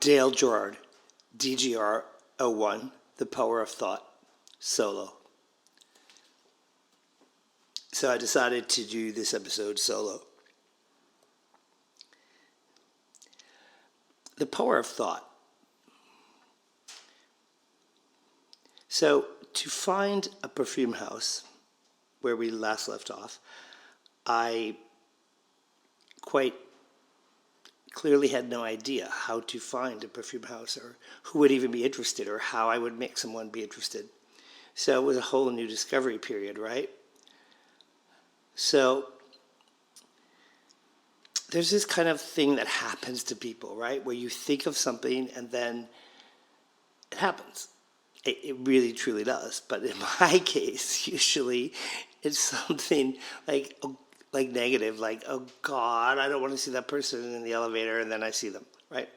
DALEGERARD, DGR01, The Power of Thought, solo. So I decided to do this episode solo. The power of thought. So to find a perfume house where we last left off, I quite clearly had no idea how to find a perfume house or who would even be interested or how I would make someone be interested. So it was a whole new discovery period, right? So there's this kind of thing that happens to people, right? Where you think of something and then it happens. It really, truly does. But in my case, usually it's something like negative, like, oh God, I don't want to see that person in the elevator, and then I see them, right?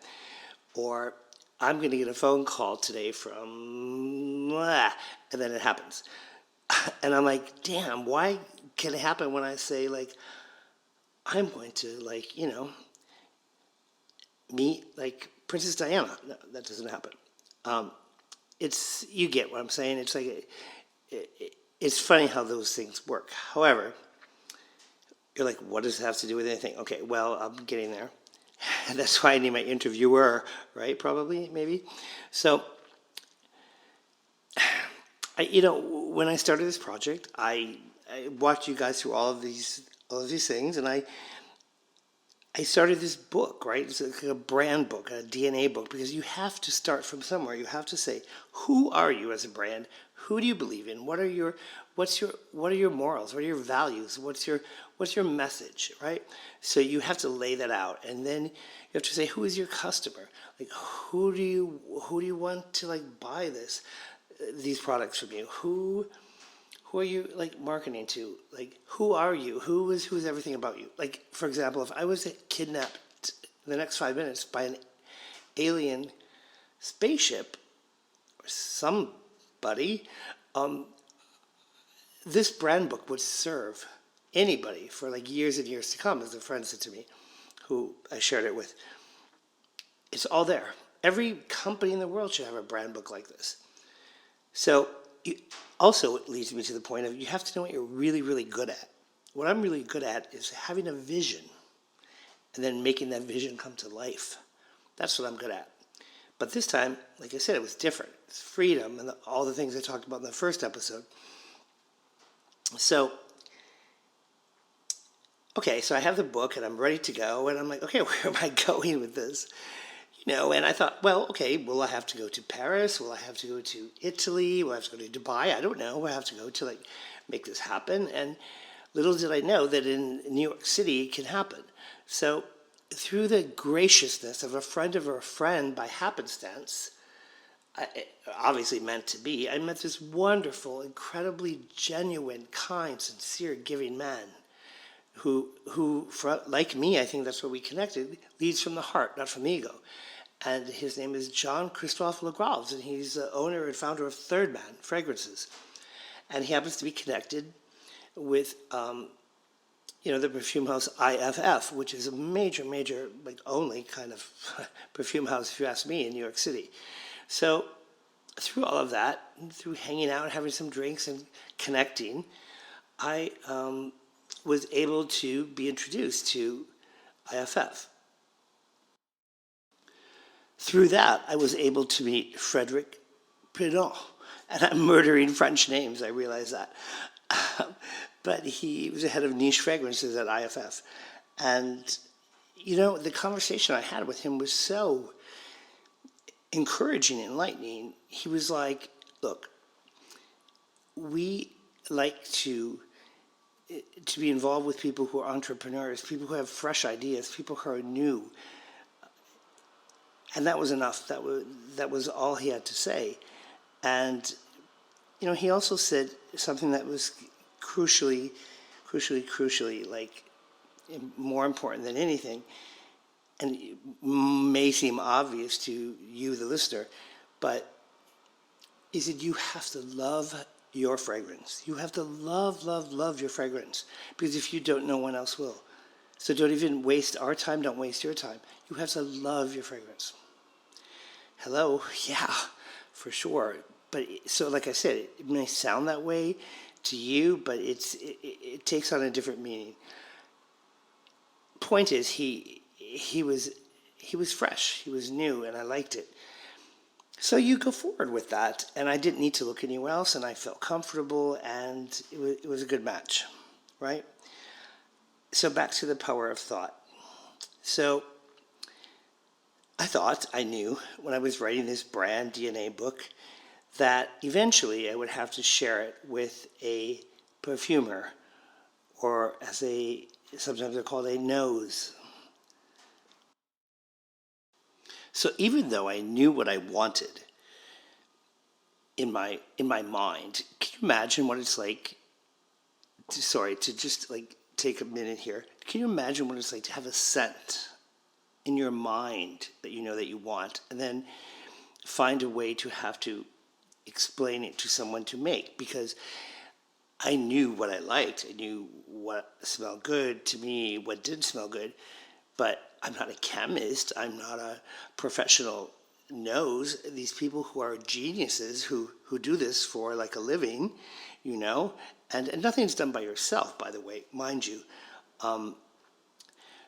Or I'm going to get a phone call today from, and then it happens. And I'm like, damn, why can it happen when I say, like, I'm going to, meet, Princess Diana? No, that doesn't happen. You get what I'm saying. It's like, it's funny how those things work. However, you're like, what does it have to do with anything? Okay, well, I'm getting there. And that's why I need my interviewer, right? Probably, maybe. So, when I started this project, I walked you guys through all of these things, and I started this book, right? It's like a brand book, a DNA book, because you have to start from somewhere. You have to say, who are you as a brand? Who do you believe in? What are your morals? What are your values? What's your message, right? So you have to lay that out, and then you have to say, who is your customer? Like, who do you want to buy these products from you? Who are you marketing to? Who are you? Who is everything about you? For example, if I was kidnapped in the next 5 minutes by an alien spaceship or somebody, this brand book would serve anybody for years and years to come, as a friend said to me, who I shared it with. It's all there. Every company in the world should have a brand book like this. So also it leads me to the point of you have to know what you're really, really good at. What I'm really good at is having a vision and then making that vision come to life. That's what I'm good at. But this time, like I said, it was different. It's freedom and all the things I talked about in the first episode. So, okay, so I have the book and I'm ready to go, and I'm like, okay, where am I going with this? And I thought, well, okay, will I have to go to Paris? Will I have to go to Italy? Will I have to go to Dubai? I don't know. Will I have to go to make this happen? And little did I know that in New York City it can happen. So through the graciousness of a friend by happenstance, obviously meant to be, I met this wonderful, incredibly genuine, kind, sincere, giving man who, like me, I think that's where we connected, leads from the heart, not from the ego. And his name is John Christophe Legraves, and he's the owner and founder of Third Man Fragrances. And he happens to be connected with, the perfume house IFF, which is a major, only kind of perfume house, if you ask me, in New York City. So through all of that, through hanging out, having some drinks and connecting, I was able to be introduced to IFF. Through that, I was able to meet Frederic Pinot. And I'm murdering French names, I realize that. But he was the head of niche fragrances at IFF. And, the conversation I had with him was so encouraging and enlightening. He was like, look, we like to be involved with people who are entrepreneurs, people who have fresh ideas, people who are new. And that was enough. That was all he had to say. And, he also said something that was crucially, more important than anything, and it may seem obvious to you, the listener, but is that you have to love your fragrance. You have to love your fragrance, because if you don't, no one else will. So don't even waste our time, don't waste your time. You have to love your fragrance. Hello, yeah, for sure. But so, like I said, it may sound that way to you, but it takes on a different meaning. Point is, he was fresh, he was new, and I liked it. So you go forward with that, and I didn't need to look anywhere else, and I felt comfortable, and it was a good match, right? So back to the power of thought. So I thought I knew when I was writing this brand DNA book that eventually I would have to share it with a perfumer, or as sometimes they're called, a nose. So even though I knew what I wanted in my mind, can you imagine what it's like to just like take a minute here. Can you imagine what it's like to have a scent in your mind that you know that you want, and then find a way to have to explain it to someone to make? Because I knew what I liked. I knew what smelled good to me, what didn't smell good. But I'm not a chemist. I'm not a professional nose. These people who are geniuses who do this for like a living, you know, and nothing's done by yourself, by the way, mind you.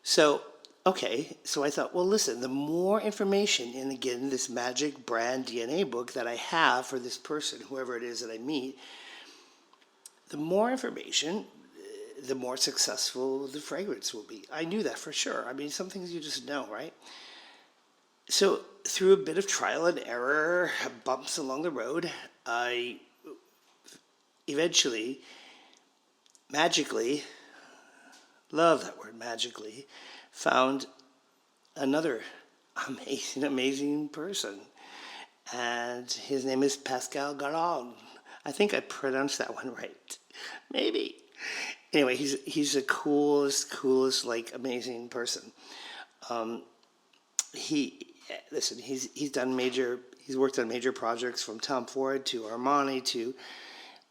So, okay, so I thought, well, listen, the more information in, again, this magic brand DNA book that I have for this person, whoever it is that I meet, the more information, the more successful the fragrance will be. I knew that for sure. I mean, some things you just know, right? So through a bit of trial and error, bumps along the road, I eventually, magically, love that word, magically, found another amazing person. And his name is Pascal Garand. I think I pronounced that one right. Maybe. Anyway, he's the coolest, like, amazing person. He's worked on major projects from Tom Ford to Armani to,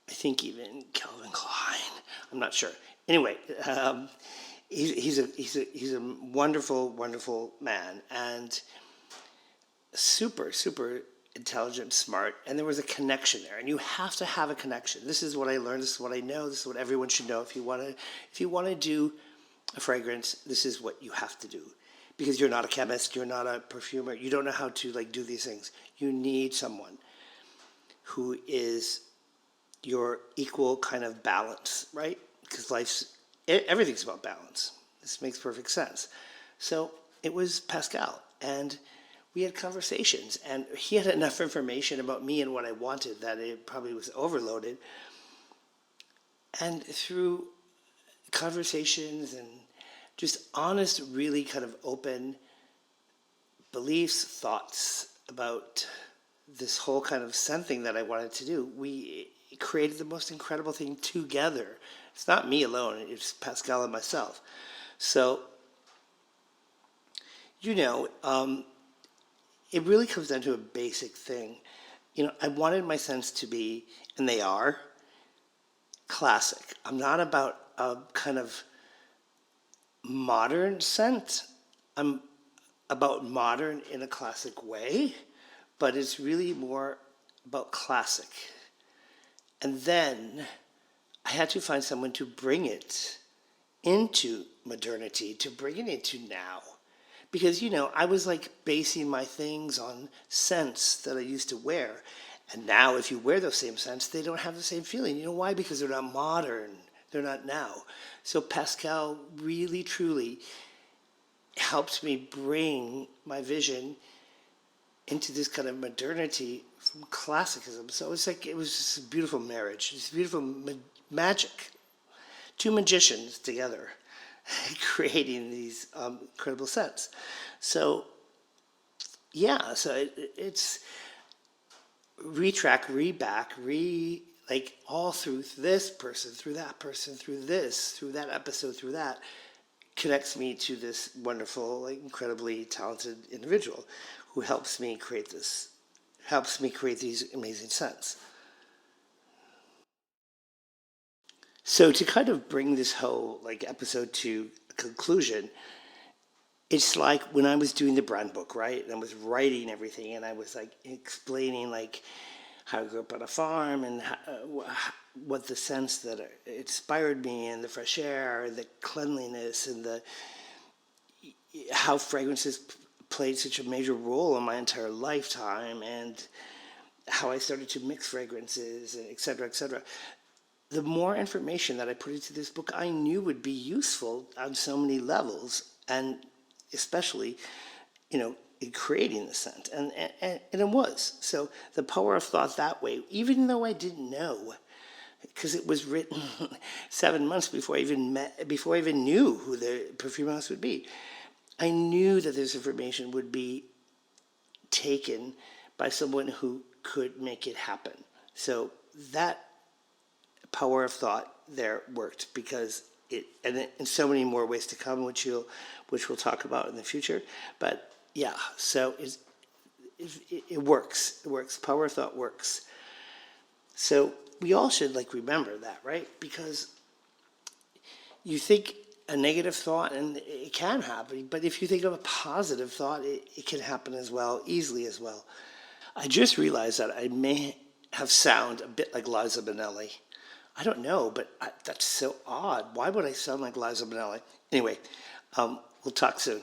I think, even Calvin Klein. I'm not sure. Anyway, he's a wonderful man, and super intelligent, smart, and there was a connection there, and you have to have a connection. This is what I learned. This is what I know. This is what everyone should know. If you want to do a fragrance, this is what you have to do, because you're not a chemist, you're not a perfumer, you don't know how to like do these things. You need someone who is your equal kind of balance, right? Because everything's about balance. This makes perfect sense. So it was Pascal, and we had conversations, and he had enough information about me and what I wanted that it probably was overloaded. And through conversations and just honest, really kind of open beliefs, thoughts about this whole kind of scent thing that I wanted to do, we created the most incredible thing together. It's not me alone, it's Pascal and myself. So, it really comes down to a basic thing. I wanted my scents to be, and they are, classic. I'm not about a kind of modern scent. I'm about modern in a classic way, but it's really more about classic. And then I had to find someone to bring it into modernity, to bring it into now. Because, I was like basing my things on scents that I used to wear. And now if you wear those same scents, they don't have the same feeling. You know why? Because they're not modern. They're not now. So Pascal really, truly helped me bring my vision into this kind of modernity from classicism. So it was just a beautiful marriage. It's beautiful magic. Two magicians together creating these incredible scents. So, yeah, so it's retrack, reback, like all through this person, through that person, through this, through that episode, through that, connects me to this wonderful, like incredibly talented individual who helps me create these amazing scents. So to kind of bring this whole like episode to a conclusion, it's like when I was doing the brand book, right? And I was writing everything, and I was like explaining like how I grew up on a farm, and what the sense that it inspired me, and the fresh air, and the cleanliness, and the how fragrances played such a major role in my entire lifetime, and how I started to mix fragrances, et cetera, et cetera. The more information that I put into this book, I knew would be useful on so many levels, and especially, in creating the scent, and it was. So the power of thought that way, even though I didn't know, because it was written 7 months before I even knew who the perfume house would be. I knew that this information would be taken by someone who could make it happen. So that power of thought there worked, because and in so many more ways to come, which we'll talk about in the future. But yeah, so it works. It works. Power of thought works. So we all should remember that, right? Because you think a negative thought, and it can happen, but if you think of a positive thought, it can happen as well, easily as well. I just realized that I may have sound a bit like Liza Minnelli. I don't know, but that's so odd. Why would I sound like Liza Minnelli? Anyway, we'll talk soon.